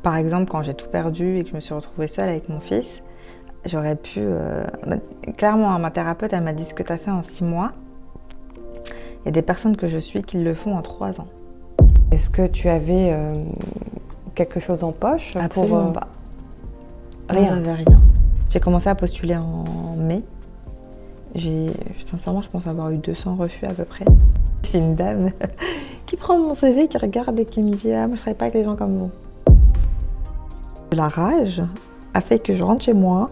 Par exemple, quand j'ai tout perdu et que je me suis retrouvée seule avec mon fils, j'aurais pu... clairement, ma thérapeute, elle m'a dit ce que tu as fait en 6 mois. Il y a des personnes que je suis qui le font en 3 ans. Est-ce que tu avais quelque chose en poche? Absolument pas. Rien. Non, j'avais rien. J'ai commencé à postuler en mai. Sincèrement, je pense avoir eu 200 refus à peu près. J'ai une dame qui prend mon CV, qui regarde et qui me dit « Ah, moi je travaille pas avec les gens comme vous ». La rage a fait que je rentre chez moi,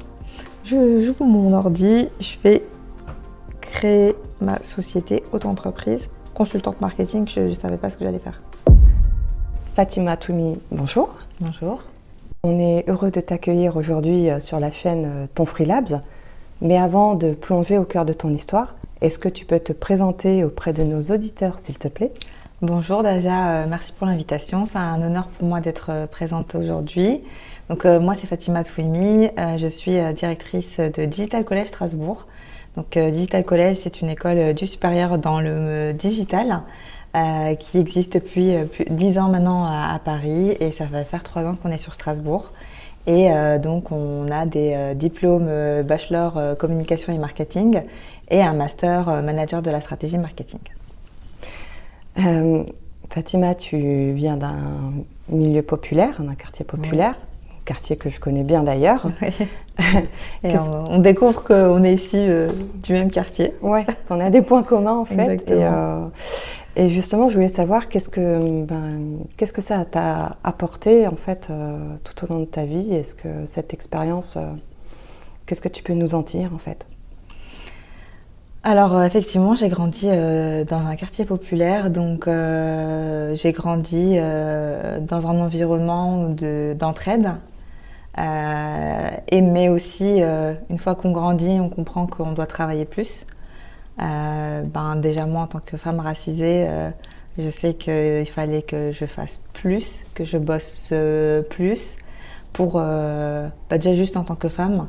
j'ouvre mon ordi, je vais créer ma société auto-entreprise, consultante marketing, je ne savais pas ce que j'allais faire. Fatima Toumi, bonjour. Bonjour. On est heureux de t'accueillir aujourd'hui sur la chaîne Ton Free Labs. Mais avant de plonger au cœur de ton histoire, est-ce que tu peux te présenter auprès de nos auditeurs, s'il te plaît? Bonjour Daja, merci pour l'invitation. C'est un honneur pour moi d'être présente aujourd'hui. Donc moi c'est Fatima Toumi, je suis directrice de Digital College Strasbourg. Donc Digital College, c'est une école du supérieur dans le digital qui existe depuis 10 ans maintenant à Paris et ça va faire 3 ans qu'on est sur Strasbourg. Et donc on a des diplômes bachelor communication et marketing et un master manager de la stratégie marketing. Fatima, tu viens d'un milieu populaire, d'un quartier populaire, oui. Un quartier que je connais bien d'ailleurs. Oui. Et on découvre qu'on est ici du même quartier. Oui, qu'on a des points communs en fait. Exactement. Et justement, je voulais savoir qu'est-ce que ça t'a apporté en fait tout au long de ta vie. Est-ce que cette expérience, qu'est-ce que tu peux nous en dire en fait? Alors effectivement, j'ai grandi dans un quartier populaire, donc j'ai grandi dans un environnement d'entraide. Mais aussi, une fois qu'on grandit, on comprend qu'on doit travailler plus. Déjà moi en tant que femme racisée, je sais qu'il fallait que je fasse plus, que je bosse plus pour déjà juste en tant que femme,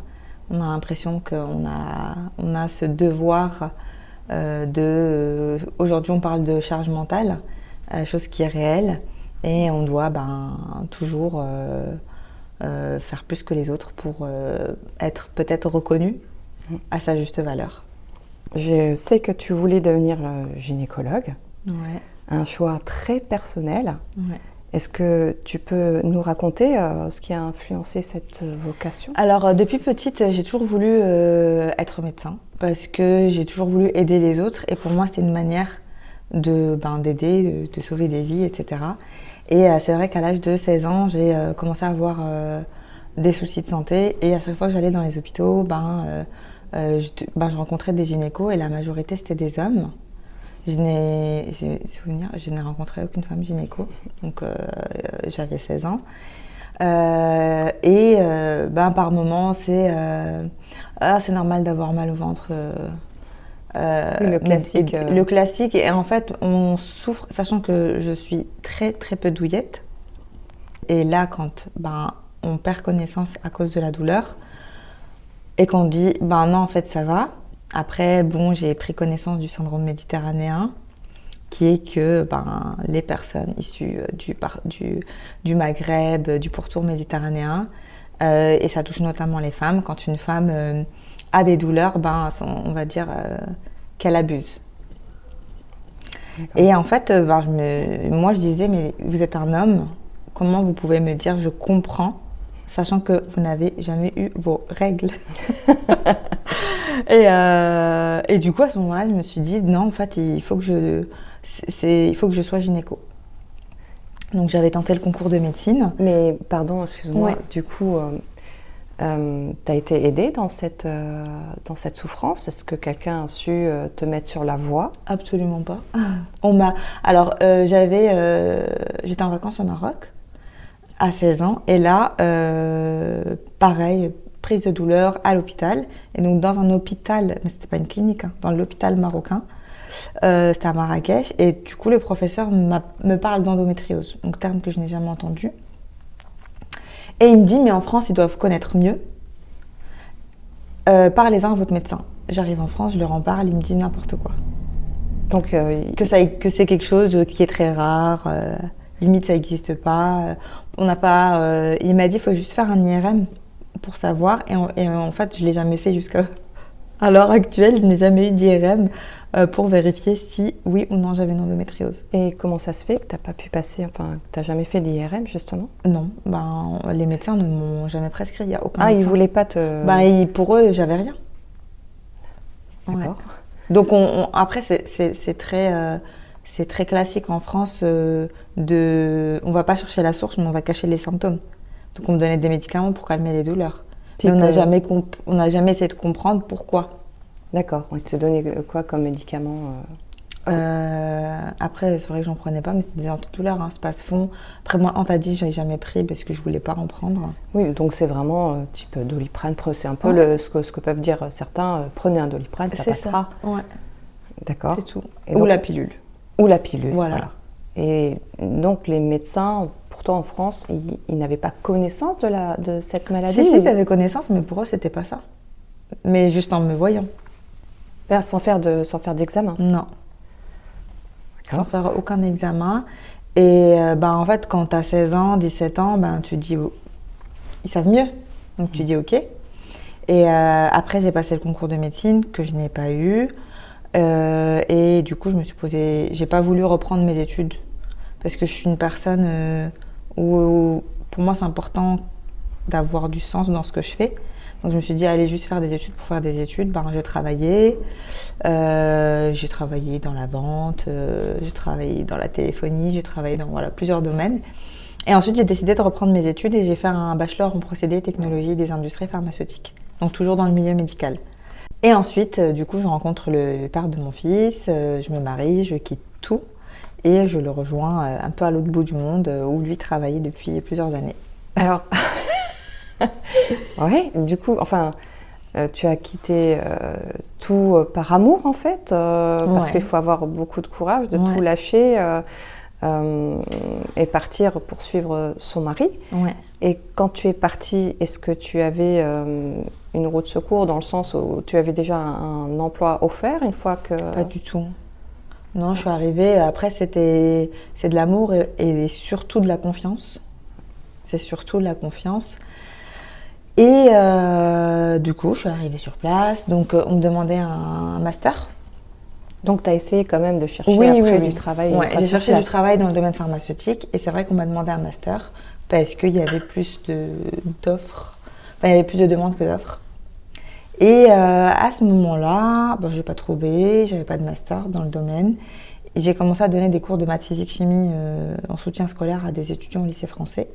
on a l'impression qu'on a ce devoir aujourd'hui on parle de charge mentale, chose qui est réelle et on doit toujours faire plus que les autres pour être peut-être reconnu à sa juste valeur. Je sais que tu voulais devenir gynécologue, Ouais. Un choix très personnel. Ouais. Est-ce que tu peux nous raconter ce qui a influencé cette vocation? Alors depuis petite, j'ai toujours voulu être médecin parce que j'ai toujours voulu aider les autres et pour moi c'était une manière d'aider, de sauver des vies, etc. Et c'est vrai qu'à l'âge de 16 ans, j'ai commencé à avoir des soucis de santé et à chaque fois que j'allais dans les hôpitaux, je rencontrais des gynécos et la majorité c'était des hommes. Je n'ai rencontré aucune femme gynéco, donc j'avais 16 ans. Par moments c'est c'est normal d'avoir mal au ventre. Oui, le classique. Le classique, et en fait on souffre, sachant que je suis très très peu douillette. Et là quand on perd connaissance à cause de la douleur, et qu'on dit, non, en fait, ça va. Après, j'ai pris connaissance du syndrome méditerranéen, qui est que les personnes issues du Maghreb, du pourtour méditerranéen, et ça touche notamment les femmes, quand une femme a des douleurs, on va dire qu'elle abuse. Et en fait, moi, je disais, mais vous êtes un homme, comment vous pouvez me dire, je comprends, sachant que vous n'avez jamais eu vos règles. et du coup, à ce moment-là, je me suis dit, non, en fait, il faut que je sois gynéco. Donc, j'avais tenté le concours de médecine. Mais, pardon, excuse-moi, Ouais. Du coup, tu as été aidée dans cette souffrance? Est-ce que quelqu'un a su te mettre sur la voie? Absolument pas. J'étais en vacances au Maroc à 16 ans et là, pareil, prise de douleur à l'hôpital. Et donc dans un hôpital, mais c'était pas une clinique, dans l'hôpital marocain, c'était à Marrakech. Et du coup, le professeur me parle d'endométriose, donc terme que je n'ai jamais entendu. Et il me dit, mais en France, ils doivent connaître mieux. Parlez-en à votre médecin. J'arrive en France, je leur en parle, ils me disent n'importe quoi. Donc que c'est quelque chose qui est très rare. limite ça n'existe pas. On n'a pas. Il m'a dit il faut juste faire un IRM pour savoir. Et en fait, je l'ai jamais fait jusqu'à à l'heure actuelle. Je n'ai jamais eu d'IRM pour vérifier si oui ou non j'avais une endométriose. Et comment ça se fait que tu n'as pas pu passer, enfin, que tu n'as jamais fait d'IRM justement? Non, ben, les médecins ne m'ont jamais prescrit. Il y a aucun Ah, ils médecin. voulaient pas te. Ben, pour eux, j'avais rien. Ouais. D'accord. Donc après, c'est très classique en France on va pas chercher la source, mais on va cacher les symptômes. Donc on me donnait des médicaments pour calmer les douleurs. Mais on n'a jamais essayé de comprendre pourquoi. D'accord. Ils te donnaient quoi comme médicament? Après, c'est vrai que j'en prenais pas, mais c'était des antidouleurs, hein, Spasfon. Après, moi, Antadis, j'avais jamais pris parce que je voulais pas en prendre. Oui, donc c'est vraiment type Doliprane. C'est un peu ce que peuvent dire certains. Prenez un Doliprane, ça passera. Ça. Ouais. D'accord. C'est tout. Et Ou donc, la pilule. Ou la pilule. Voilà. Et donc les médecins, pourtant en France, ils n'avaient pas connaissance de cette maladie. Si, ils avaient connaissance, mais pour eux, c'était pas ça. Mais juste en me voyant. Sans faire d'examen. Non. Sans faire aucun examen. Et en fait, quand tu as 16 ans, 17 ans, tu dis, ils savent mieux. Donc tu dis OK. Et après, j'ai passé le concours de médecine que je n'ai pas eu. Et du coup, j'ai pas voulu reprendre mes études. Parce que je suis une personne où pour moi, c'est important d'avoir du sens dans ce que je fais. Donc je me suis dit, allez juste faire des études pour faire des études. J'ai travaillé. J'ai travaillé dans la vente, j'ai travaillé dans la téléphonie, j'ai travaillé dans plusieurs domaines. Et ensuite, j'ai décidé de reprendre mes études et j'ai fait un bachelor en procédés et technologies des industries pharmaceutiques. Donc toujours dans le milieu médical. Et ensuite, du coup, je rencontre le père de mon fils, je me marie, je quitte tout et je le rejoins un peu à l'autre bout du monde où lui travaillait depuis plusieurs années. Alors, ouais, du coup, enfin, tu as quitté tout par amour en fait, parce qu'il faut avoir beaucoup de courage de tout lâcher et partir pour suivre son mari. Ouais. Et quand tu es partie, est-ce que tu avais une roue de secours dans le sens où tu avais déjà un emploi offert une fois que… Pas du tout. Non, je suis arrivée, après c'est de l'amour et surtout de la confiance. C'est surtout de la confiance. Et du coup, je suis arrivée sur place, donc on me demandait un master. Donc tu as essayé quand même de chercher du travail. Ouais, j'ai cherché du travail dans le domaine pharmaceutique et c'est vrai qu'on m'a demandé un master parce qu'il y avait plus d'offres, il y avait plus de demandes que d'offres. Et à ce moment-là, je n'ai pas trouvé, j'avais pas de master dans le domaine. Et j'ai commencé à donner des cours de maths, physique, chimie en soutien scolaire à des étudiants au lycée français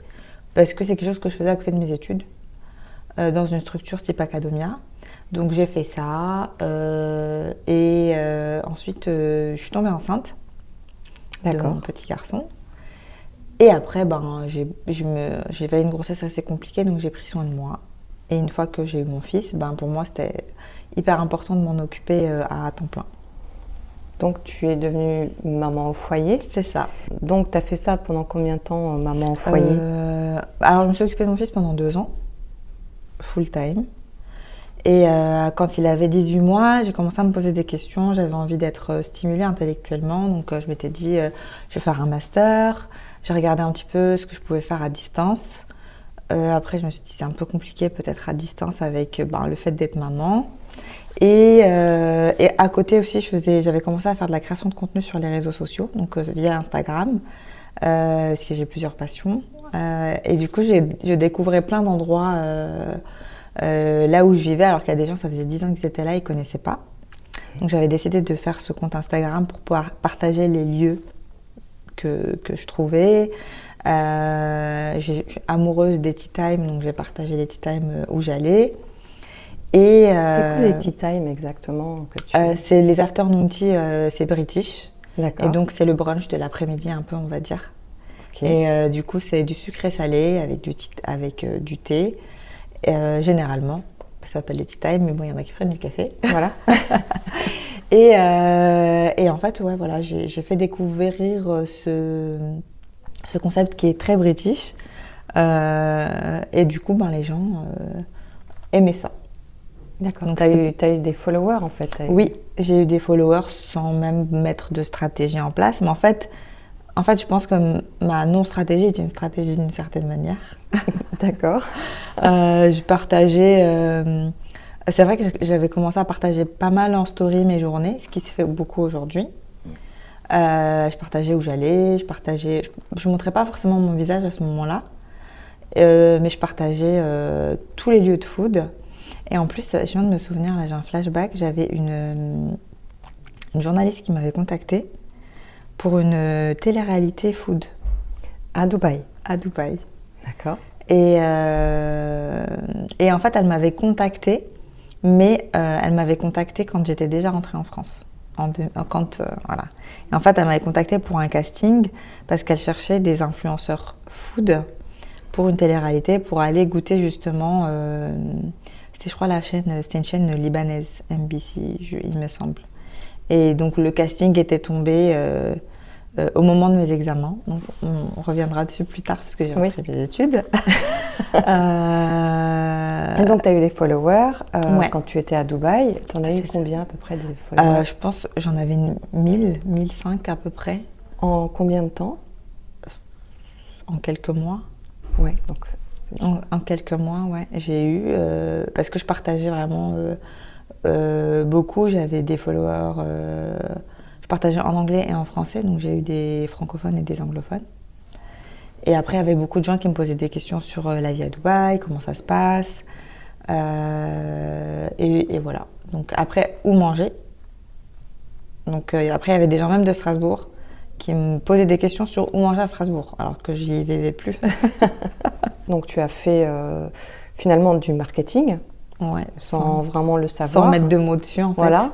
parce que c'est quelque chose que je faisais à côté de mes études dans une structure type Academia. Donc j'ai fait ça et ensuite je suis tombée enceinte de mon petit garçon. Et après, j'ai fait une grossesse assez compliquée, donc j'ai pris soin de moi. Et une fois que j'ai eu mon fils, pour moi, c'était hyper important de m'en occuper à temps plein. Donc, tu es devenue maman au foyer? C'est ça. Donc, tu as fait ça pendant combien de temps, maman au foyer? Alors, je me suis occupée de mon fils pendant 2 ans, full time. Et quand il avait 18 mois, j'ai commencé à me poser des questions. J'avais envie d'être stimulée intellectuellement. Donc, je m'étais dit, je vais faire un master. J'ai regardé un petit peu ce que je pouvais faire à distance. Après, je me suis dit, c'est un peu compliqué peut-être à distance avec le fait d'être maman. Et à côté aussi, j'avais commencé à faire de la création de contenu sur les réseaux sociaux, donc via Instagram, parce que j'ai plusieurs passions. Et du coup, je découvrais plein d'endroits là où je vivais, alors qu'il y a des gens, ça faisait 10 ans qu'ils étaient là, ils ne connaissaient pas. Donc j'avais décidé de faire ce compte Instagram pour pouvoir partager les lieux que je trouvais. Je suis amoureuse des tea time, donc j'ai partagé les tea time où j'allais. Et c'est quoi les tea time exactement c'est les afternoon tea, c'est british. D'accord. Et donc c'est le brunch de l'après-midi un peu, on va dire. Okay. Et du coup c'est du sucré salé avec du thé. Généralement, ça s'appelle le tea time, mais bon, il y en a qui prennent du café. Voilà. Et en fait, ouais, voilà, j'ai fait découvrir ce concept qui est très british. Et du coup, les gens aimaient ça. D'accord. Donc, tu as eu des followers en fait? Oui, j'ai eu des followers sans même mettre de stratégie en place. Mais en fait, En fait, je pense que ma non-stratégie est une stratégie d'une certaine manière. D'accord. Je partageais... c'est vrai que j'avais commencé à partager pas mal en story mes journées, ce qui se fait beaucoup aujourd'hui. Je partageais où j'allais, je montrais pas forcément mon visage à ce moment-là, mais je partageais tous les lieux de food. Et en plus, je viens de me souvenir, là, j'ai un flashback, j'avais une journaliste qui m'avait contactée pour une télé-réalité food. À Dubaï. À Dubaï. D'accord. Et en fait, elle m'avait contactée, mais elle m'avait contactée quand j'étais déjà rentrée en France. Voilà. Et en fait, elle m'avait contactée pour un casting parce qu'elle cherchait des influenceurs food pour une télé-réalité pour aller goûter justement. C'était, je crois, c'était une chaîne libanaise, MBC, il me semble. Et donc le casting était tombé au moment de mes examens. Donc on reviendra dessus plus tard parce que j'ai repris mes études. Et donc tu as eu des followers ouais. Quand tu étais à Dubaï. Tu en as eu combien à peu près des followers? Je pense j'en avais 1005 à peu près. En combien de temps? En quelques mois. Ouais, donc en quelques mois, ouais. J'ai eu, parce que je partageais vraiment beaucoup, j'avais des followers, je partageais en anglais et en français, donc j'ai eu des francophones et des anglophones. Et après, il y avait beaucoup de gens qui me posaient des questions sur la vie à Dubaï, comment ça se passe, et voilà. Donc après, où manger. Donc après, il y avait des gens même de Strasbourg qui me posaient des questions sur où manger à Strasbourg, alors que j'y vivais plus. Donc tu as fait finalement du marketing, ouais, sans vraiment le savoir. Sans mettre de mots dessus, en fait. Voilà.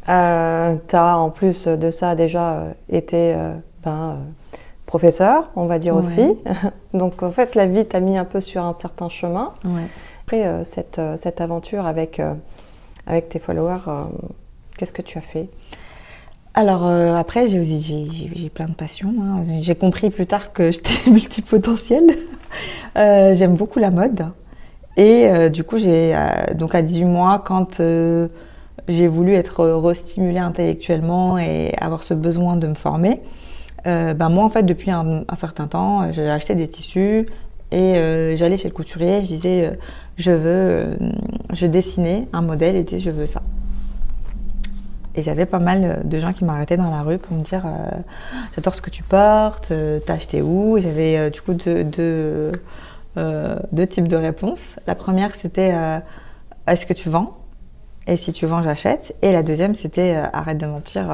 Tu as en plus de ça déjà été professeur, on va dire aussi. Donc en fait, la vie t'a mis un peu sur un certain chemin. Ouais. Après cette aventure avec tes followers, qu'est-ce que tu as fait? Alors après, j'ai plein de passions. Hein. J'ai compris plus tard que j'étais multipotentielle. J'aime beaucoup la mode. Et du coup, donc à 18 mois, quand j'ai voulu être restimulée intellectuellement et avoir ce besoin de me former, moi, en fait, depuis un certain temps, j'ai acheté des tissus et j'allais chez le couturier. Je disais, je dessinais un modèle et je disais, je veux ça. Et j'avais pas mal de gens qui m'arrêtaient dans la rue pour me dire j'adore ce que tu portes, t'as acheté où? Et j'avais du coup deux types de réponses. La première, c'était est-ce que tu vends? Et si tu vends, j'achète. Et la deuxième, c'était arrête de mentir,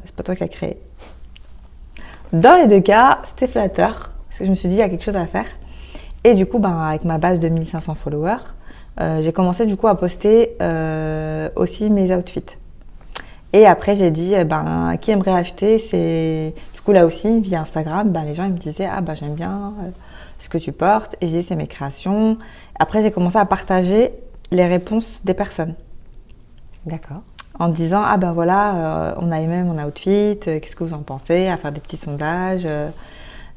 c'est pas toi qui as créé. Dans les deux cas, c'était flatteur parce que je me suis dit il y a quelque chose à faire. Et du coup, avec ma base de 1500 followers, j'ai commencé du coup à poster aussi mes outfits. Et après, j'ai dit, qui aimerait acheter? Du coup, là aussi, via Instagram, les gens ils me disaient, j'aime bien ce que tu portes. Et j'ai dit, c'est mes créations. Après, j'ai commencé à partager les réponses des personnes. D'accord. En disant, voilà, on a aimé mon outfit, qu'est-ce que vous en pensez? À faire des petits sondages.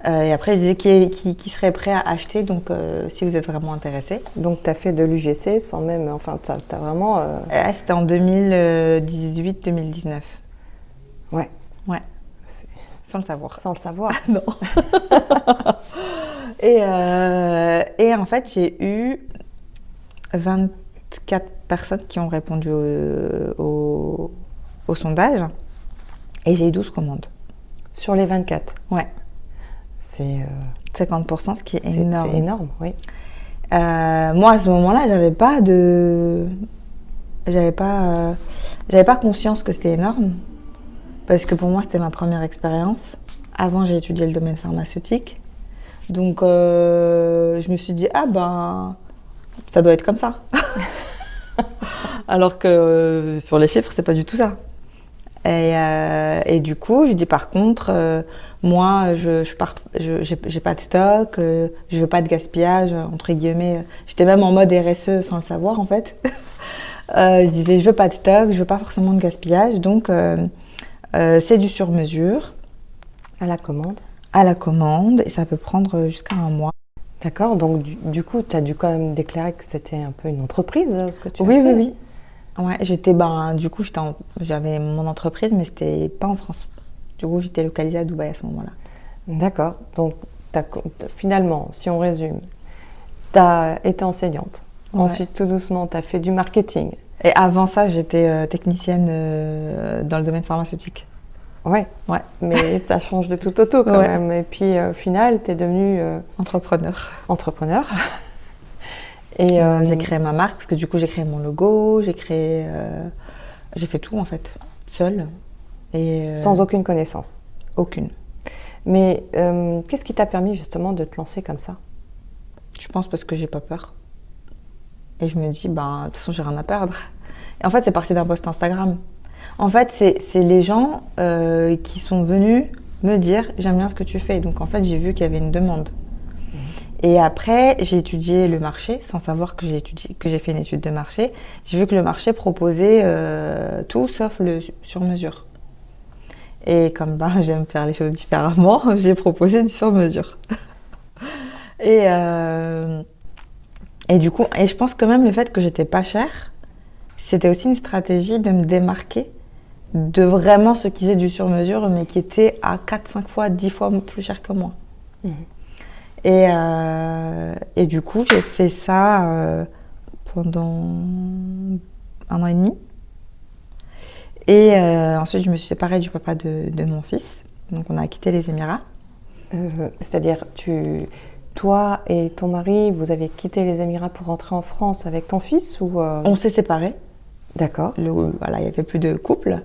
Et après, je disais qui serait prêt à acheter, donc si vous êtes vraiment intéressé. Donc, tu as fait de l'UGC sans même. Enfin, tu as vraiment. C'était en 2018-2019. Ouais. Ouais. Sans le savoir. Sans le savoir. Non. Et en fait, j'ai eu 24 personnes qui ont répondu au sondage et j'ai eu 12 commandes. Sur les 24? Ouais. C'est 50%, ce qui est énorme. C'est énorme, oui. Moi, à ce moment-là, j'avais pas conscience que c'était énorme parce que pour moi, c'était ma première expérience. Avant, j'ai étudié le domaine pharmaceutique. Donc, je me suis dit, ça doit être comme ça. Alors que sur les chiffres, c'est pas du tout ça. Et du coup, je dis par contre, moi, j'ai pas de stock, je veux pas de gaspillage, entre guillemets. J'étais même en mode RSE sans le savoir, en fait. Je disais, je veux pas de stock, je veux pas forcément de gaspillage, donc c'est du sur-mesure. À la commande? À la commande, et ça peut prendre jusqu'à un mois. D'accord, donc du coup, tu as dû quand même déclarer que c'était un peu une entreprise, ce que tu as fait. Oui, oui. Ouais, du coup, j'avais mon entreprise, mais c'était pas en France. Du coup, j'étais localisée à Dubaï à ce moment-là. D'accord. Donc, finalement, si on résume, tu as été enseignante. Ouais. Ensuite, tout doucement, tu as fait du marketing. Et avant ça, j'étais technicienne dans le domaine pharmaceutique. Ouais. Ouais. Mais ça change de tout au tout quand Ouais. même. Et puis, au final, tu es devenue Entrepreneur. entrepreneur. Et J'ai créé ma marque parce que du coup, j'ai créé mon logo, j'ai fait tout en fait, seule. Et sans aucune connaissance. aucune. Mais qu'est-ce qui t'a permis justement de te lancer comme ça? Je pense parce que j'ai pas peur. Et je me dis, de toute façon, j'ai rien à perdre. Et en fait, c'est parti d'un post Instagram. En fait, c'est les gens qui sont venus me dire, j'aime bien ce que tu fais. Donc en fait, j'ai vu qu'il y avait une demande. Et après, j'ai étudié le marché, sans savoir que j'ai fait une étude de marché. J'ai vu que le marché proposait tout sauf le sur-mesure. Et comme j'aime faire les choses différemment, j'ai proposé du sur-mesure. Et du coup, je pense que même le fait que j'étais pas chère, c'était aussi une stratégie de me démarquer de vraiment ceux qui faisaient du sur-mesure, mais qui étaient à 4, 5 fois, 10 fois plus cher que moi. Mmh. Et du coup, j'ai fait ça pendant 1 an et demi. Et ensuite, je me suis séparée du papa de mon fils. Donc, on a quitté les Émirats. C'est-à-dire, toi et ton mari, vous avez quitté les Émirats pour rentrer en France avec ton fils ou On s'est séparés. D'accord. Voilà, il n'y avait plus de couple.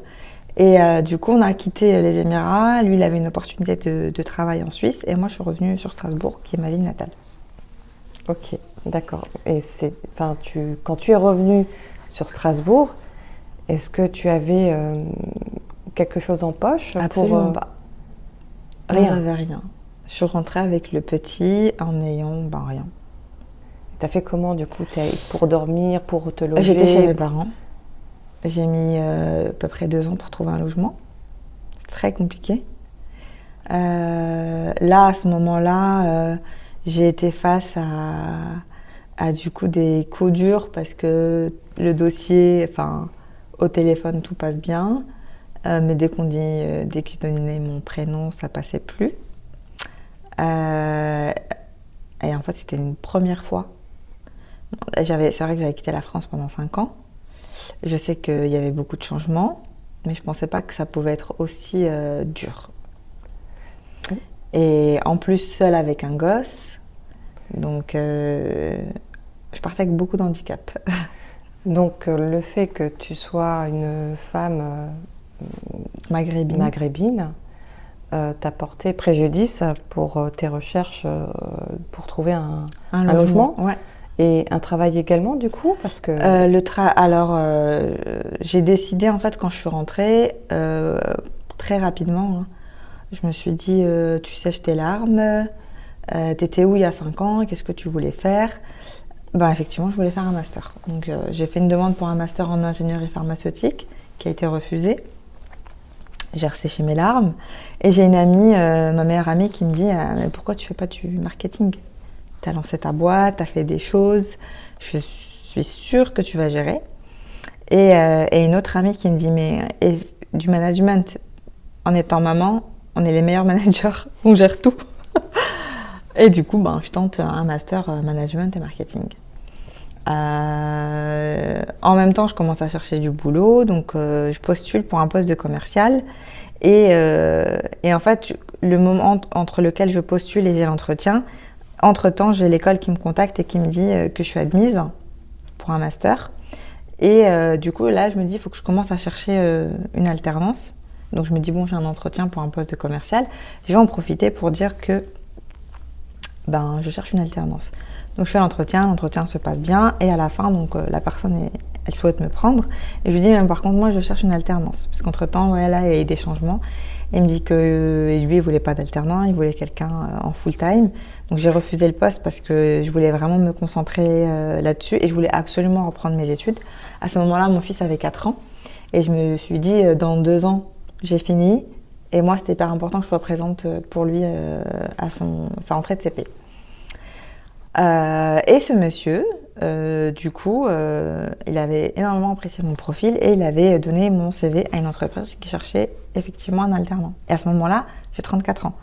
Et du coup, on a quitté les Émirats. Lui, il avait une opportunité de travail en Suisse. Et moi, je suis revenue sur Strasbourg, qui est ma ville natale. Ok, d'accord. Et quand tu es revenue sur Strasbourg, est-ce que tu avais quelque chose en poche? Absolument pas. Rien. J'avais rien. Je suis rentrée avec le petit en ayant rien. T'as fait comment du coup pour dormir, pour te loger? J'étais chez mes parents. J'ai mis à peu près 2 ans pour trouver un logement. C'est très compliqué. Là, à ce moment-là, j'ai été face à du coup des coups durs parce que le dossier, au téléphone, tout passe bien. Mais dès que je donnais mon prénom, ça passait plus. Et en fait, c'était une première fois. C'est vrai que j'avais quitté la France pendant 5 ans. Je sais qu'il y avait beaucoup de changements, mais je ne pensais pas que ça pouvait être aussi dur. Et en plus, seule avec un gosse. Donc, je partais avec beaucoup d'handicap. Donc, le fait que tu sois une femme maghrébine t'a porté préjudice pour tes recherches pour trouver un logement. Ouais. Et un travail également, du coup, parce que... j'ai décidé, en fait, quand je suis rentrée, très rapidement, hein, je me suis dit, tu sèches tes larmes, t'étais où il y a 5 ans, qu'est-ce que tu voulais faire? Effectivement, je voulais faire un master. Donc, j'ai fait une demande pour un master en ingénierie pharmaceutique, qui a été refusée. J'ai resséché mes larmes. Et j'ai une amie, ma meilleure amie, qui me dit, mais pourquoi tu fais pas du marketing? Tu as lancé ta boîte, tu as fait des choses, je suis sûre que tu vas gérer. Et une autre amie qui me dit, du management, en étant maman, on est les meilleurs managers, on gère tout. Et du coup, je tente un master management et marketing. En même temps, je commence à chercher du boulot, donc je postule pour un poste de commercial. Et en fait, le moment entre lequel je postule et j'ai l'entretien, entre-temps, j'ai l'école qui me contacte et qui me dit que je suis admise pour un master. Et du coup, là, je me dis, il faut que je commence à chercher une alternance. Donc, je me dis, bon, j'ai un entretien pour un poste de commercial. Je vais en profiter pour dire que je cherche une alternance. Donc, je fais l'entretien se passe bien. Et à la fin, donc, la personne, elle souhaite me prendre. Et je lui dis, mais par contre, moi, je cherche une alternance. Parce qu'entre-temps, là, il y a eu des changements. Et il me dit que lui, il voulait pas d'alternant, il voulait quelqu'un en full-time. Donc j'ai refusé le poste parce que je voulais vraiment me concentrer là-dessus et je voulais absolument reprendre mes études. À ce moment-là, mon fils avait 4 ans et je me suis dit, dans 2 ans, j'ai fini. Et moi, c'était hyper important que je sois présente pour lui à sa rentrée de CP. Et ce monsieur, du coup, il avait énormément apprécié mon profil et il avait donné mon CV à une entreprise qui cherchait effectivement un alternant. Et à ce moment-là, j'ai 34 ans.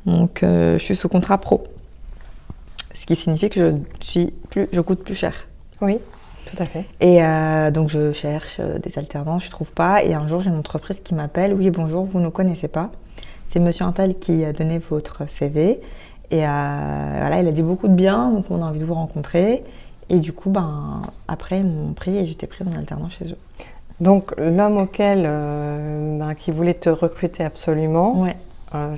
Donc, je suis sous contrat pro. Ce qui signifie que je coûte plus cher. Oui, tout à fait. Et donc, je cherche des alternances, je ne trouve pas. Et un jour, j'ai une entreprise qui m'appelle. Oui, bonjour, vous ne nous connaissez pas. C'est monsieur Intel qui a donné votre CV. Et voilà, il a dit beaucoup de bien, donc on a envie de vous rencontrer. Et du coup, après, ils m'ont pris et j'étais prise en alternance chez eux. Donc, l'homme auquel, qui voulait te recruter absolument, Ouais.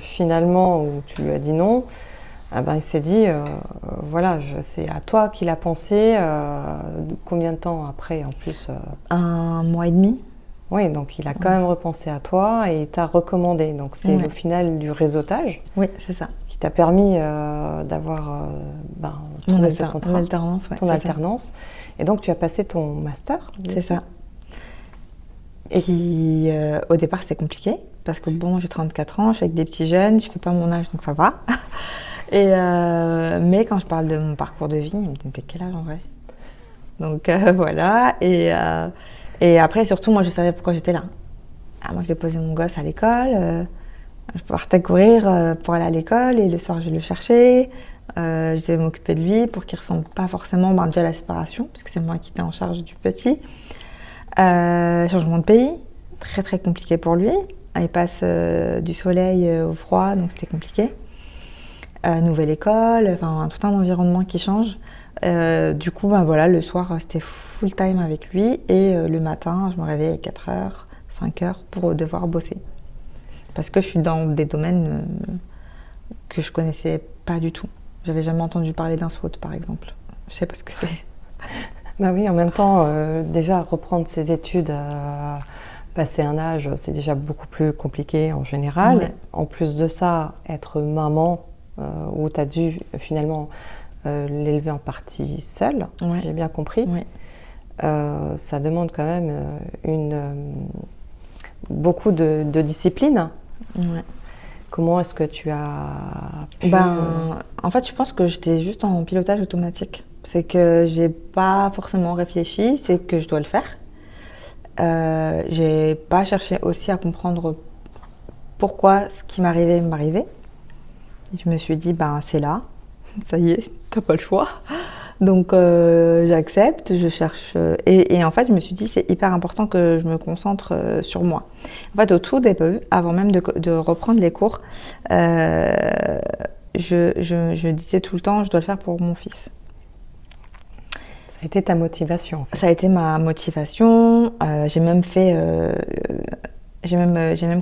Finalement, où tu lui as dit non, il s'est dit, voilà, c'est à toi qu'il a pensé. Combien de temps après, en plus 1 mois et demi. Oui, donc il a quand même repensé à toi et il t'a recommandé. Donc, c'est au final du réseautage. Oui, c'est ça. Qui t'a permis d'avoir trouvé ce contrat. Mon alternance, ouais, ton alternance. Et donc, tu as passé ton master. C'est ça. Et qui, au départ, c'était compliqué. Parce que bon, j'ai 34 ans, je suis avec des petits jeunes, je fais pas mon âge, donc ça va. Mais quand je parle de mon parcours de vie, ils me disent, t'es quel âge en vrai? Donc voilà. Et après, surtout, moi, je savais pourquoi j'étais là. Moi, je déposais mon gosse à l'école. Je partais courir pour aller à l'école et le soir, je le cherchais. Je devais m'occuper de lui pour qu'il ne ressente pas forcément déjà à la séparation, puisque c'est moi qui étais en charge du petit. Changement de pays, très très compliqué pour lui. Il passe du soleil au froid, donc c'était compliqué. Nouvelle école, enfin tout un environnement qui change. Du coup, voilà, le soir, c'était full time avec lui et le matin, je me réveillais à 4h, 5h pour devoir bosser. Parce que je suis dans des domaines que je connaissais pas du tout. J'avais jamais entendu parler d'un SWOT, par exemple. Je sais pas ce que c'est. Bah oui, en même temps, déjà reprendre ses études, passer un âge, c'est déjà beaucoup plus compliqué en général. Ouais. En plus de ça, être maman, où tu as dû finalement l'élever en partie seule, si j'ai bien compris. Ouais. Ça demande quand même beaucoup de discipline. Ouais. Comment est-ce que tu as pu... En fait, je pense que j'étais juste en pilotage automatique. C'est que j'ai pas forcément réfléchi, c'est que je dois le faire. J'ai pas cherché aussi à comprendre pourquoi ce qui m'arrivait m'arrivait. Je me suis dit, c'est là, ça y est, t'as pas le choix. Donc j'accepte, je cherche. Et en fait, je me suis dit, c'est hyper important que je me concentre sur moi. En fait, au tout début, avant même de reprendre les cours, je disais tout le temps, je dois le faire pour mon fils. Ça a été ta motivation, en fait. Ça a été ma motivation. J'ai même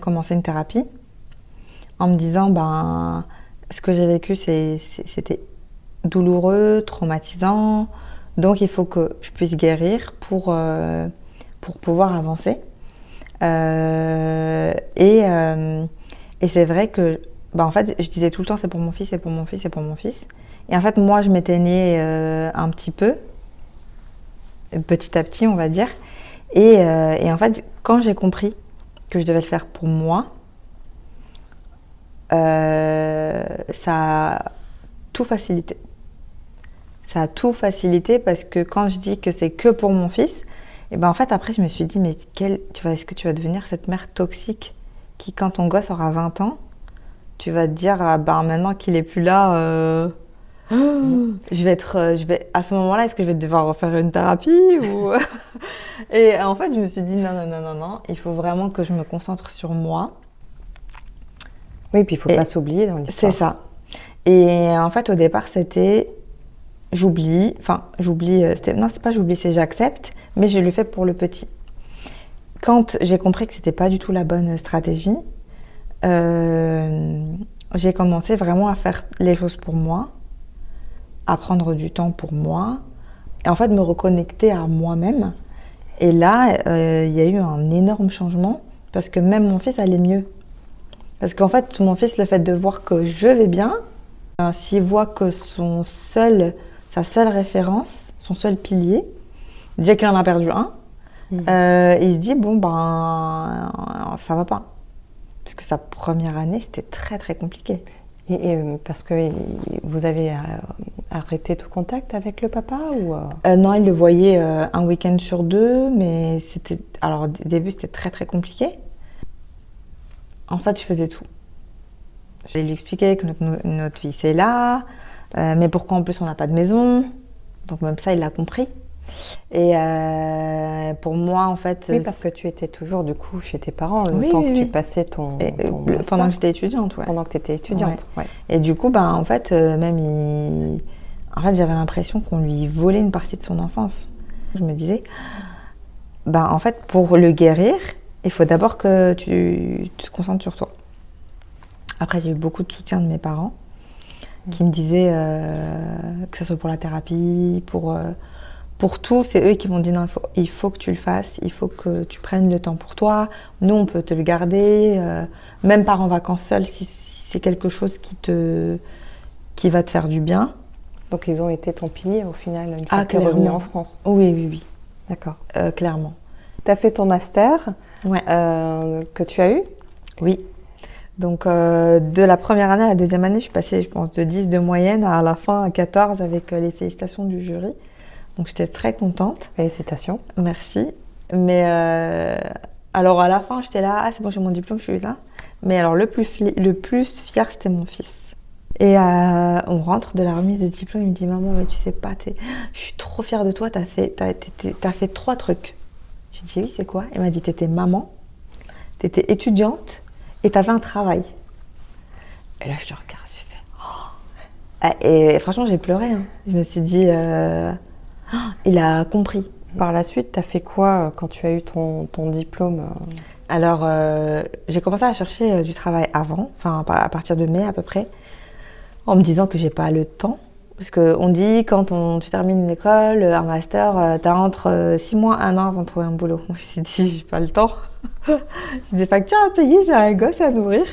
commencé une thérapie en me disant, ce que j'ai vécu, c'était douloureux, traumatisant. Donc, il faut que je puisse guérir pour pouvoir avancer. Et c'est vrai que, en fait, je disais tout le temps, c'est pour mon fils, c'est pour mon fils, c'est pour mon fils. Et en fait, moi, je m'éteignais un petit peu, petit à petit, on va dire. Et en fait, quand j'ai compris que je devais le faire pour moi, ça a tout facilité. Ça a tout facilité parce que quand je dis que c'est que pour mon fils, et en fait après je me suis dit mais est-ce que tu vas devenir cette mère toxique qui quand ton gosse aura 20 ans, tu vas te dire maintenant qu'il est plus là, à ce moment-là est-ce que je vais devoir refaire une thérapie ou Et en fait je me suis dit non, il faut vraiment que je me concentre sur moi. Oui, puis il ne faut pas s'oublier dans l'histoire. C'est ça. Et en fait, au départ, c'était j'oublie, c'est j'accepte, mais je le fais pour le petit. Quand j'ai compris que c'était pas du tout la bonne stratégie, j'ai commencé vraiment à faire les choses pour moi, à prendre du temps pour moi, et en fait me reconnecter à moi-même. Et là, il y a eu un énorme changement, parce que même mon fils allait mieux. Parce qu'en fait, mon fils, le fait de voir que je vais bien, s'il voit que sa seule référence, son seul pilier, déjà qu'il en a perdu un, il se dit, ça va pas. Parce que sa première année, c'était très très compliqué. Et parce que vous avez arrêté tout contact avec le papa ou Non, il le voyait un week-end sur 2, mais au début, c'était très très compliqué. En fait, je faisais tout. Je vais lui expliquer que notre vie c'est là, mais pourquoi en plus on n'a pas de maison. Donc même ça, il l'a compris. Et pour moi, en fait... Oui, parce que tu étais toujours du coup chez tes parents le Oui, temps oui, que tu oui. passais ton master. Pendant que j'étais étudiante, ouais. Pendant que tu étais étudiante, ouais. Et du coup, ben, en fait, même en fait, j'avais l'impression qu'on lui volait une partie de son enfance. Je me disais, ben, en fait, pour le guérir, il faut d'abord que tu te concentres sur toi. Après, j'ai eu beaucoup de soutien de mes parents qui me disaient que ce soit pour la thérapie, pour tout, c'est eux qui m'ont dit non, il faut que tu le fasses, il faut que tu prennes le temps pour toi. Nous, on peut te le garder, même part en vacances seul si c'est quelque chose qui va te faire du bien. Donc ils ont été ton pilier au final, une fois que tu es clairement. revenue en France. Oui, oui, oui. D'accord. Clairement. Tu as fait ton master Ouais. que tu as eu? Oui. Donc de la première année à la deuxième année, je suis passée, je pense, de 10 de moyenne à la fin à 14 avec les félicitations du jury. Donc j'étais très contente. Félicitations. Merci. Mais alors à la fin, j'étais là, ah c'est bon, j'ai mon diplôme, je suis là. Mais alors le plus fier, c'était mon fils. Et on rentre de la remise de diplôme, il me dit maman, mais tu sais pas, je suis trop fière de toi, t'as fait 3 trucs. J'ai dit oui, c'est quoi? Il m'a dit t'étais maman, t'étais étudiante et t'avais un travail. Et là je te regarde, je fais oh. Et franchement j'ai pleuré. Hein. Je me suis dit il a compris. Par la suite, tu as fait quoi quand tu as eu ton diplôme? Alors, j'ai commencé à chercher du travail avant, enfin à partir de mai à peu près, en me disant que j'ai pas le temps. Parce qu'on dit quand tu termines une école, un master, tu as entre 6 mois, 1 an avant de trouver un boulot. Moi, je me suis dit, j'ai pas le temps. J'ai des factures à payer, j'ai un gosse à nourrir.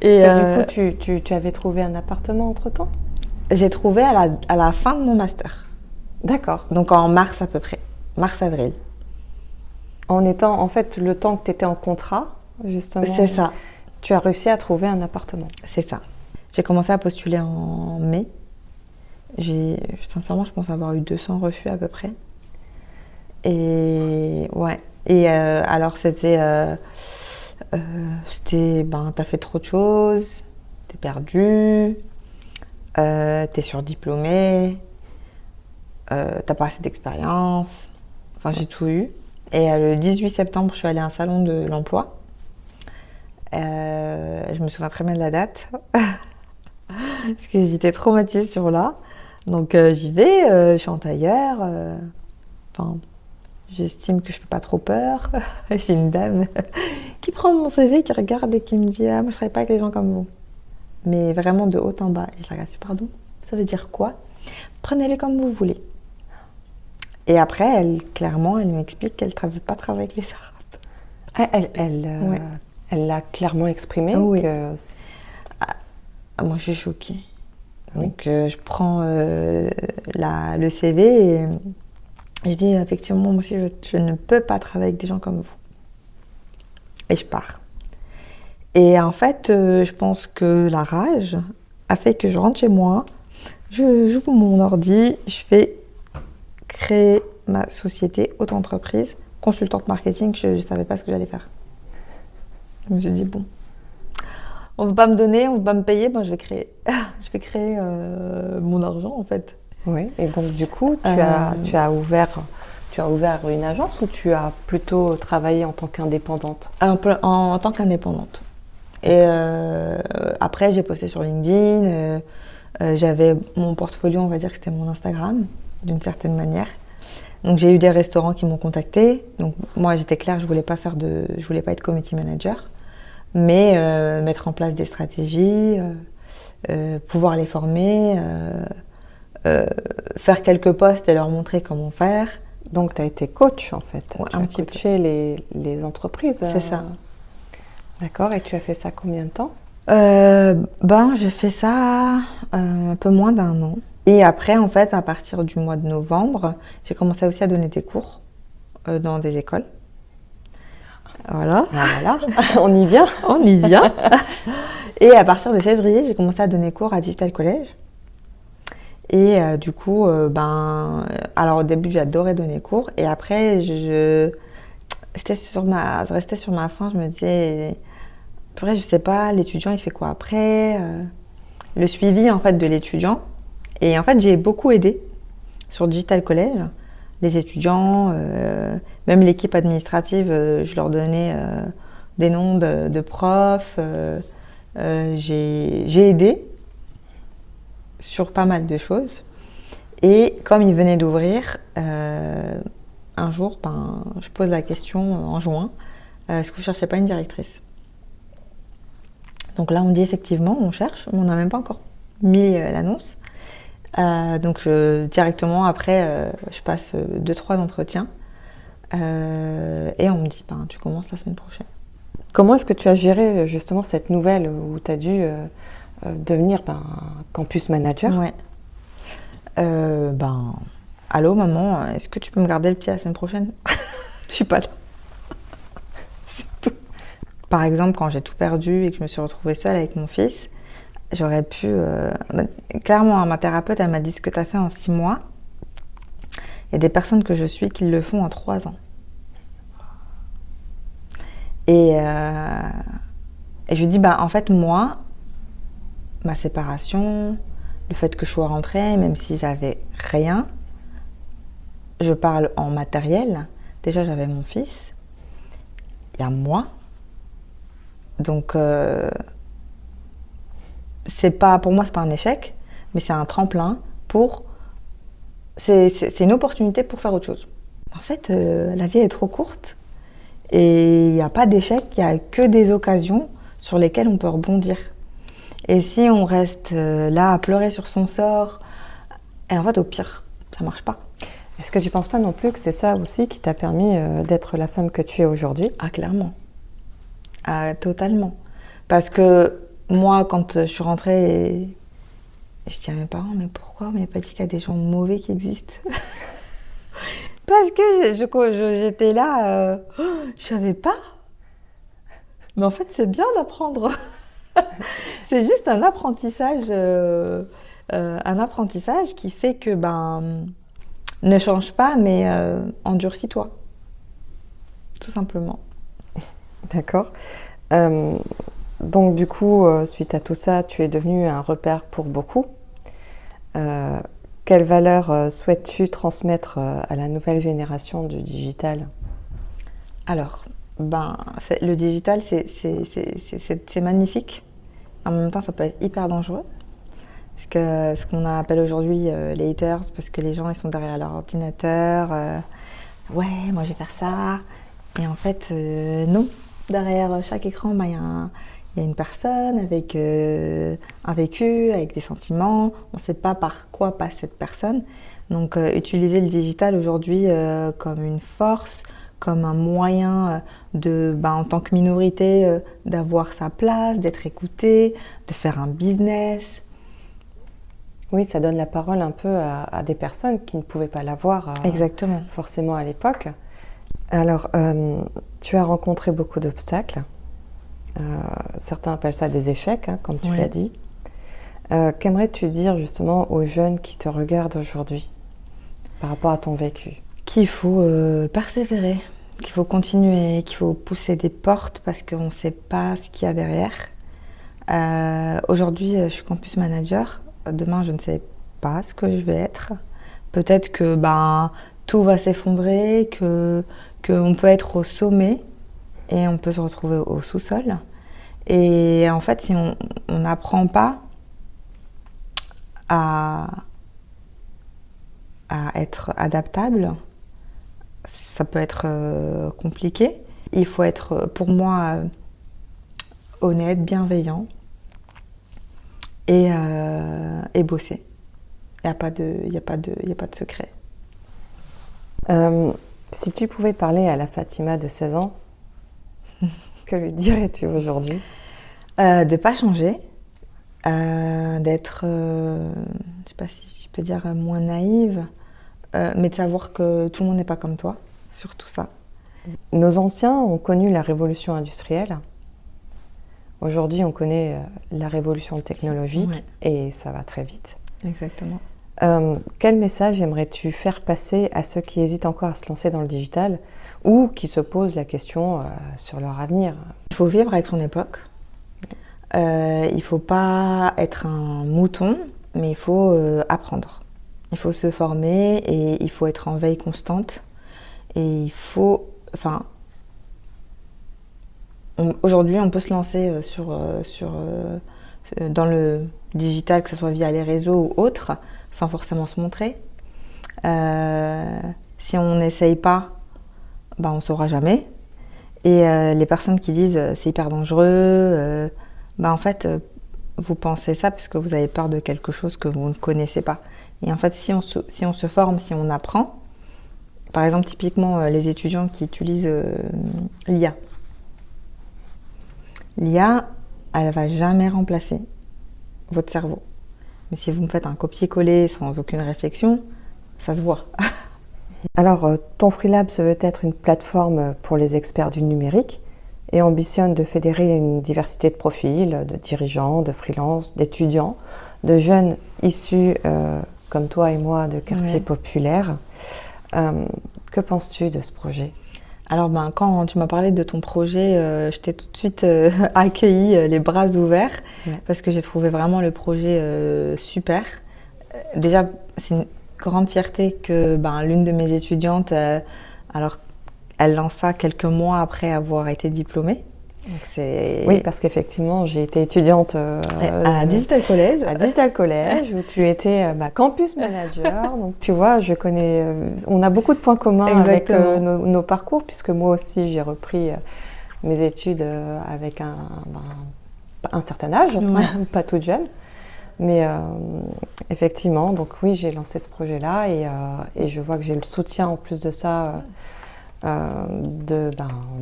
Et du coup, tu avais trouvé un appartement entre-temps? J'ai trouvé à la fin de mon master. D'accord. Donc en mars à peu près, mars-avril. En étant, en fait, le temps que tu étais en contrat, justement. C'est ça. Tu as réussi à trouver un appartement. C'est ça. J'ai commencé à postuler en mai. Sincèrement, je pense avoir eu 200 refus à peu près. Et ouais. Et alors c'était, t'as fait trop de choses, t'es perdu, t'es surdiplômé, t'as pas assez d'expérience. Enfin, j'ai tout eu. Et le 18 septembre, je suis allée à un salon de l'emploi. Je me souviens très bien de la date. Parce que j'étais traumatisée ce jour-là. Donc j'y vais, je suis en tailleur. Enfin, j'estime que je fais pas trop peur. J'ai une dame qui prend mon CV, qui regarde et qui me dit « Ah, moi je travaille pas avec les gens comme vous. » Mais vraiment de haut en bas. Et je la regarde, pardon, ça veut dire quoi? Prenez-les comme vous voulez. Et après, clairement, elle m'explique qu'elle ne veut pas travailler avec les Arabes. Ouais. Elle l'a clairement exprimé. Oui. Que... Moi, je suis choquée. Donc, je prends le CV et je dis effectivement, moi aussi, je ne peux pas travailler avec des gens comme vous. Et je pars. Et en fait, je pense que la rage a fait que je rentre chez moi, j'ouvre mon ordi, je fais créer ma société, auto-entreprise, consultante marketing, je ne savais pas ce que j'allais faire. Je me suis dit, bon, on ne veut pas me donner, on ne veut pas me payer, ben je vais créer, mon argent en fait. Oui, et donc du coup, tu as ouvert une agence ou tu as plutôt travaillé en tant qu'indépendante? En tant qu'indépendante. Et après, j'ai posté sur LinkedIn, j'avais mon portfolio, on va dire que c'était mon Instagram, d'une certaine manière. Donc j'ai eu des restaurants qui m'ont contactée. Donc moi j'étais claire, je voulais pas être community manager, mais mettre en place des stratégies, pouvoir les former, faire quelques posts et leur montrer comment faire. Donc tu as été coach en fait. Ouais, tu as coaché les entreprises. C'est ça. D'accord, et tu as fait ça combien de temps? J'ai fait ça un peu moins d'1 an. Et après, en fait, à partir du mois de novembre, j'ai commencé aussi à donner des cours dans des écoles. Voilà. Voilà, on y vient. On y vient. Et à partir de février, j'ai commencé à donner cours à Digital College. Et du coup, alors au début, j'adorais donner cours. Et après, je restais sur ma faim. Je me disais, Après, je sais pas, l'étudiant, il fait quoi après? Le suivi, en fait, de l'étudiant. Et en fait, j'ai beaucoup aidé sur Digital College. Les étudiants, même l'équipe administrative, je leur donnais des noms de profs. J'ai aidé sur pas mal de choses. Et comme ils venaient d'ouvrir, un jour, je pose la question en juin, est-ce que vous ne cherchez pas une directrice? Donc là, on me dit effectivement, on cherche, mais on n'a même pas encore mis l'annonce. Donc directement après, je passe 2-3 entretiens et on me dit, tu commences la semaine prochaine. Comment est-ce que tu as géré justement cette nouvelle où tu as dû devenir campus manager? Ouais. Allô maman, est-ce que tu peux me garder le pied la semaine prochaine? Je suis pas là. C'est tout. Par exemple, quand j'ai tout perdu et que je me suis retrouvée seule avec mon fils, j'aurais pu... clairement, ma thérapeute, elle m'a dit ce que tu as fait en 6 mois. Il y a des personnes que je suis qui le font en 3 ans. Et je lui dis, en fait, moi, ma séparation, le fait que je sois rentrée, même si j'avais rien, je parle en matériel. Déjà, j'avais mon fils. Il y a moi. Donc, pour moi, c'est pas un échec, mais c'est un tremplin pour... C'est une opportunité pour faire autre chose. En fait, la vie est trop courte et il n'y a pas d'échec, il n'y a que des occasions sur lesquelles on peut rebondir. Et si on reste là à pleurer sur son sort, et en fait, au pire, ça marche pas. Est-ce que tu penses pas non plus que c'est ça aussi qui t'a permis d'être la femme que tu es aujourd'hui? Ah, clairement. Ah, totalement. Parce que moi, quand je suis rentrée, je dis à mes parents, mais pourquoi on m'avait pas dit qu'il y a des gens mauvais qui existent? Parce que j'étais là, je savais pas. Mais en fait, c'est bien d'apprendre. C'est juste un apprentissage qui fait que, ne change pas, mais endurcis-toi. Tout simplement. D'accord. Donc du coup, suite à tout ça, tu es devenue un repère pour beaucoup. Quelles valeurs souhaites-tu transmettre à la nouvelle génération du digital? Alors, le digital, c'est magnifique. En même temps, ça peut être hyper dangereux. Parce que ce qu'on appelle aujourd'hui les haters, parce que les gens ils sont derrière leur ordinateur. Ouais, moi je vais faire ça. Et en fait, non. Derrière chaque écran, il y a une personne avec un vécu, avec des sentiments. On ne sait pas par quoi passe cette personne. Donc, utiliser le digital aujourd'hui comme une force, comme un moyen en tant que minorité, d'avoir sa place, d'être écouté, de faire un business. Oui, ça donne la parole un peu à des personnes qui ne pouvaient pas l'avoir Exactement. Forcément à l'époque. Alors, tu as rencontré beaucoup d'obstacles. Certains appellent ça des échecs, comme tu l'as dit. Qu'aimerais-tu dire justement aux jeunes qui te regardent aujourd'hui par rapport à ton vécu? Qu'il faut persévérer, qu'il faut continuer, qu'il faut pousser des portes parce qu'on ne sait pas ce qu'il y a derrière. Aujourd'hui, je suis campus manager. Demain, je ne sais pas ce que je vais être. Peut-être que tout va s'effondrer, qu'on peut être au sommet et on peut se retrouver au sous-sol. Et en fait, si on n'apprend pas à être adaptable, ça peut être compliqué. Il faut être, pour moi, honnête, bienveillant et bosser. Il n'y a pas de secret. Si tu pouvais parler à la Fatima de 16 ans, que lui dirais-tu aujourd'hui? De ne pas changer, d'être, je ne sais pas si je peux dire moins naïve, mais de savoir que tout le monde n'est pas comme toi, surtout ça. Nos anciens ont connu la révolution industrielle. Aujourd'hui, on connaît la révolution technologique et ça va très vite. Exactement. Quel message aimerais-tu faire passer à ceux qui hésitent encore à se lancer dans le digital ou qui se posent la question sur leur avenir? Il faut vivre avec son époque. il ne faut pas être un mouton, mais il faut apprendre. Il faut se former et il faut être en veille constante. Et il faut... Enfin, aujourd'hui, on peut se lancer dans le digital, que ce soit via les réseaux ou autres, sans forcément se montrer. Si on n'essaye pas, on ne saura jamais. Et les personnes qui disent c'est hyper dangereux, en fait, vous pensez ça parce que vous avez peur de quelque chose que vous ne connaissez pas. Et en fait, si on se forme, si on apprend, par exemple, typiquement, les étudiants qui utilisent l'IA. L'IA, elle ne va jamais remplacer votre cerveau. Mais si vous me faites un copier-coller sans aucune réflexion, ça se voit. Alors, ton Freelab se veut être une plateforme pour les experts du numérique et ambitionne de fédérer une diversité de profils, de dirigeants, de freelances, d'étudiants, de jeunes issus, comme toi et moi, de quartiers populaires. Que penses-tu de ce projet ? Alors, quand tu m'as parlé de ton projet, je t'ai tout de suite accueilli les bras ouverts parce que j'ai trouvé vraiment le projet super. Déjà, c'est une grande fierté que l'une de mes étudiantes, alors elle lance ça quelques mois après avoir été diplômée. Donc oui, parce qu'effectivement, j'ai été étudiante à Digital College. À Digital College, où tu étais campus manager. Donc, tu vois, je connais. On a beaucoup de points communs avec nos parcours, puisque moi aussi, j'ai repris mes études avec un certain âge, pas toute jeune. Mais effectivement, donc oui, j'ai lancé ce projet-là et je vois que j'ai le soutien en plus de ça.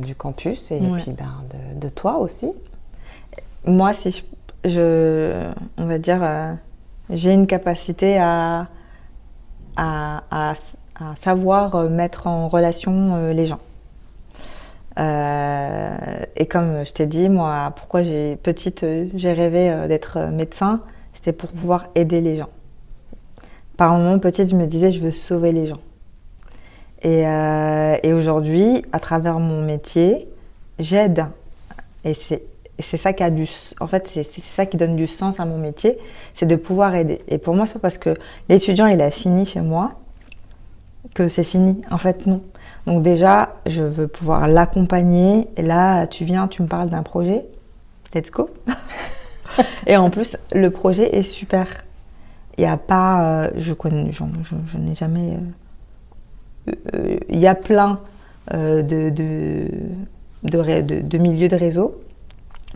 Du campus et puis de toi aussi. Moi, si on va dire, j'ai une capacité à savoir mettre en relation les gens. Et comme je t'ai dit, moi, pourquoi j'ai rêvé d'être médecin, c'était pour pouvoir aider les gens. Par moments, petite, je me disais, je veux sauver les gens. Et aujourd'hui, à travers mon métier, j'aide. Et c'est ça qui c'est ça qui donne du sens à mon métier, c'est de pouvoir aider. Et pour moi, c'est pas parce que l'étudiant il a fini chez moi que c'est fini. En fait, non. Donc déjà, je veux pouvoir l'accompagner. Et là, tu viens, tu me parles d'un projet. Let's go. Et en plus, le projet est super. Il n'y a pas, je n'ai jamais. Il y a plein de milieux de réseau,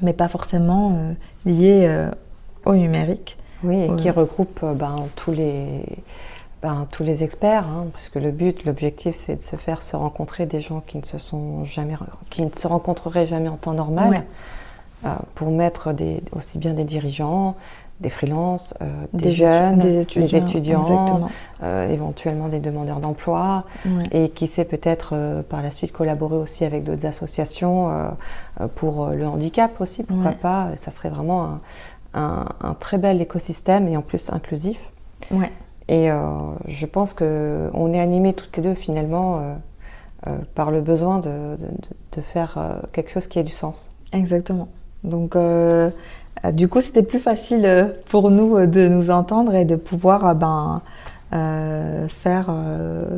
mais pas forcément liés au numérique. Oui, et qui regroupent tous les experts, parce que l'objectif, c'est de se faire se rencontrer des gens qui ne se rencontreraient jamais en temps normal, pour mettre aussi bien des dirigeants, des freelances, des jeunes, des étudiants, éventuellement des demandeurs d'emploi, et qui sait peut-être par la suite collaborer aussi avec d'autres associations pour le handicap aussi, pourquoi pas. Ça serait vraiment un très bel écosystème et en plus inclusif. Et je pense qu'on est animés toutes les deux finalement par le besoin de faire quelque chose qui ait du sens. Exactement. Donc du coup, c'était plus facile pour nous de nous entendre et de pouvoir faire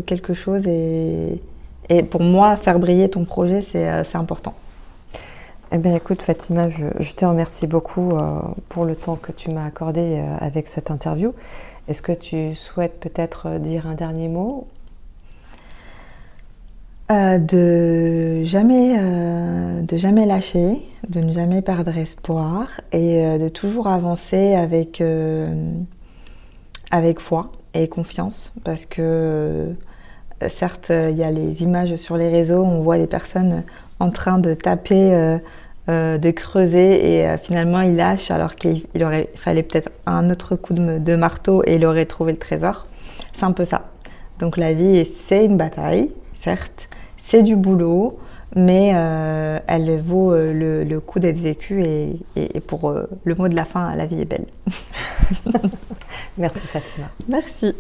quelque chose. Et pour moi, faire briller ton projet, c'est important. Eh bien, écoute, Fatima, je te remercie beaucoup pour le temps que tu m'as accordé avec cette interview. Est-ce que tu souhaites peut-être dire un dernier mot ? De jamais lâcher, de ne jamais perdre espoir et de toujours avancer avec foi et confiance, parce que certes il y a les images sur les réseaux, on voit les personnes en train de taper, de creuser et finalement ils lâchent alors qu'il fallait peut-être un autre coup de marteau et il aurait trouvé le trésor. C'est un peu ça. Donc la vie, c'est une bataille, certes. C'est du boulot, mais elle vaut le coup d'être vécue et pour le mot de la fin, la vie est belle. Merci Fatima. Merci.